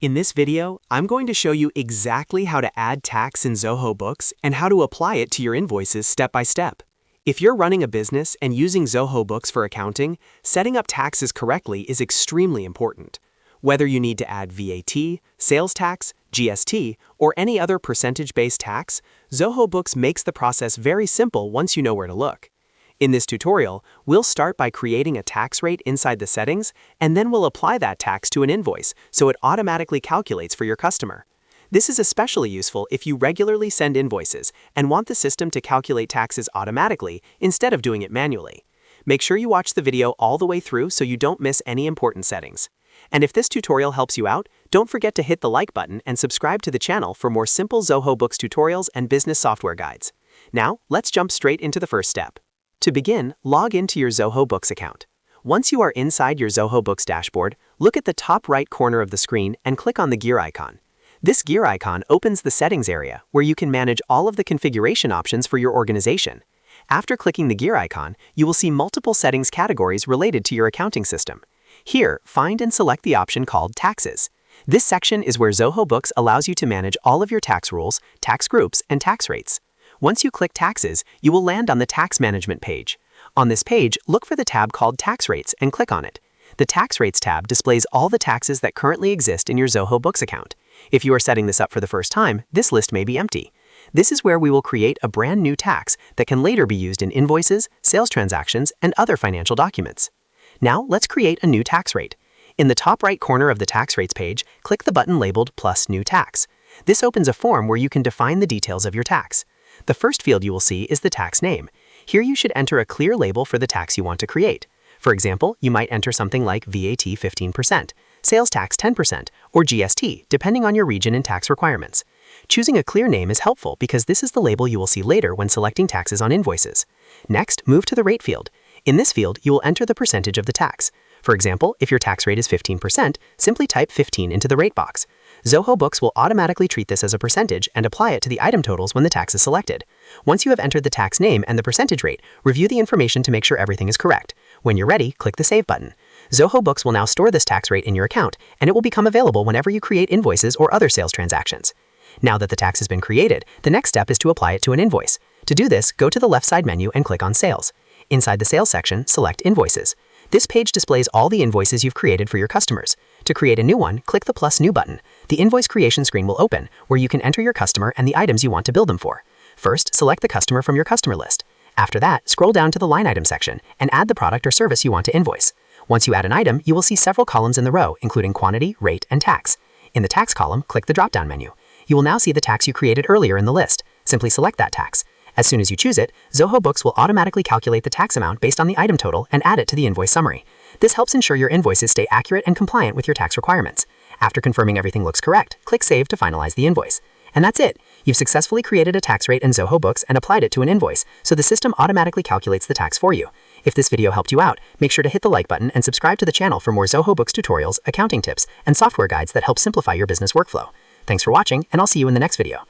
In this video, I'm going to show you exactly how to add tax in Zoho Books and how to apply it to your invoices step by step. If you're running a business and using Zoho Books for accounting, setting up taxes correctly is extremely important. Whether you need to add VAT, sales tax, GST, or any other percentage-based tax, Zoho Books makes the process very simple once you know where to look. In this tutorial, we'll start by creating a tax rate inside the settings, and then we'll apply that tax to an invoice so it automatically calculates for your customer. This is especially useful if you regularly send invoices and want the system to calculate taxes automatically instead of doing it manually. Make sure you watch the video all the way through so you don't miss any important settings. And if this tutorial helps you out, don't forget to hit the like button and subscribe to the channel for more simple Zoho Books tutorials and business software guides. Now, let's jump straight into the first step. To begin, log into your Zoho Books account. Once you are inside your Zoho Books dashboard, look at the top right corner of the screen and click on the gear icon. This gear icon opens the settings area where you can manage all of the configuration options for your organization. After clicking the gear icon, you will see multiple settings categories related to your accounting system. Here, find and select the option called Taxes. This section is where Zoho Books allows you to manage all of your tax rules, tax groups, and tax rates. Once you click Taxes, you will land on the Tax Management page. On this page, look for the tab called Tax Rates and click on it. The Tax Rates tab displays all the taxes that currently exist in your Zoho Books account. If you are setting this up for the first time, this list may be empty. This is where we will create a brand new tax that can later be used in invoices, sales transactions, and other financial documents. Now, let's create a new tax rate. In the top right corner of the Tax Rates page, click the button labeled Plus New Tax. This opens a form where you can define the details of your tax. The first field you will see is the tax name. Here you should enter a clear label for the tax you want to create. For example, you might enter something like VAT 15%, sales tax 10%, or GST, depending on your region and tax requirements. Choosing a clear name is helpful because this is the label you will see later when selecting taxes on invoices. Next, move to the rate field. In this field, you will enter the percentage of the tax. For example, if your tax rate is 15%, simply type 15 into the rate box. Zoho Books will automatically treat this as a percentage and apply it to the item totals when the tax is selected. Once you have entered the tax name and the percentage rate, review the information to make sure everything is correct. When you're ready, click the Save button. Zoho Books will now store this tax rate in your account, and it will become available whenever you create invoices or other sales transactions. Now that the tax has been created, the next step is to apply it to an invoice. To do this, go to the left side menu and click on Sales. Inside the Sales section, select Invoices. This page displays all the invoices you've created for your customers. To create a new one, click the plus New button. The invoice creation screen will open, where you can enter your customer and the items you want to bill them for. First, select the customer from your customer list. After that, scroll down to the line item section and add the product or service you want to invoice. Once you add an item, you will see several columns in the row, including quantity, rate, and tax. In the tax column, click the drop-down menu. You will now see the tax you created earlier in the list. Simply select that tax. As soon as you choose it, Zoho Books will automatically calculate the tax amount based on the item total and add it to the invoice summary. This helps ensure your invoices stay accurate and compliant with your tax requirements. After confirming everything looks correct, click Save to finalize the invoice. And that's it! You've successfully created a tax rate in Zoho Books and applied it to an invoice, so the system automatically calculates the tax for you. If this video helped you out, make sure to hit the like button and subscribe to the channel for more Zoho Books tutorials, accounting tips, and software guides that help simplify your business workflow. Thanks for watching, and I'll see you in the next video.